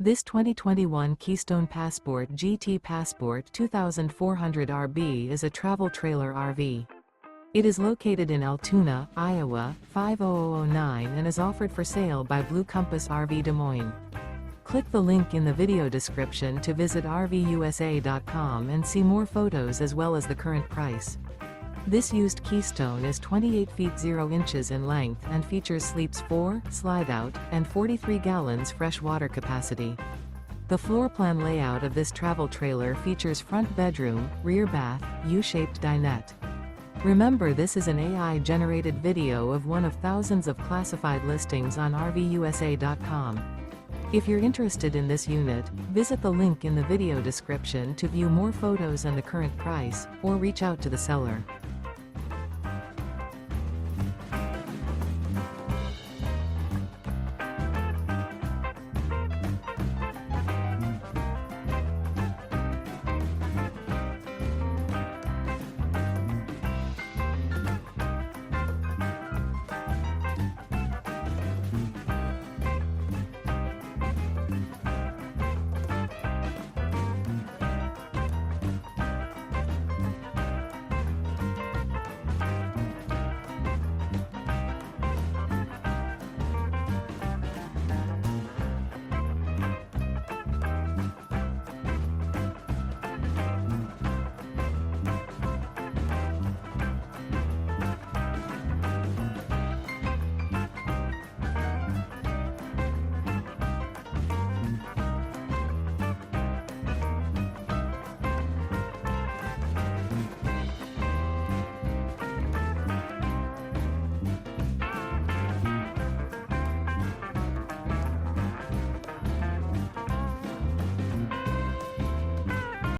This 2021 Keystone Passport GT Passport 2400 RB is a travel trailer RV. It is located in Altoona, Iowa, 50009 and is offered for sale by Blue Compass RV Des Moines. Click the link in the video description to visit RVUSA.com and see more photos as well as the current price. This used Keystone is 28 feet 0 inches in length and features sleeps 4, Slideout, and 43 gallons fresh water capacity. The floor plan layout of this travel trailer features front bedroom, rear bath, U-shaped dinette. Remember, this is an AI-generated video of one of thousands of classified listings on RVUSA.com. If you're interested in this unit, visit the link in the video description to view more photos and the current price, or reach out to the seller.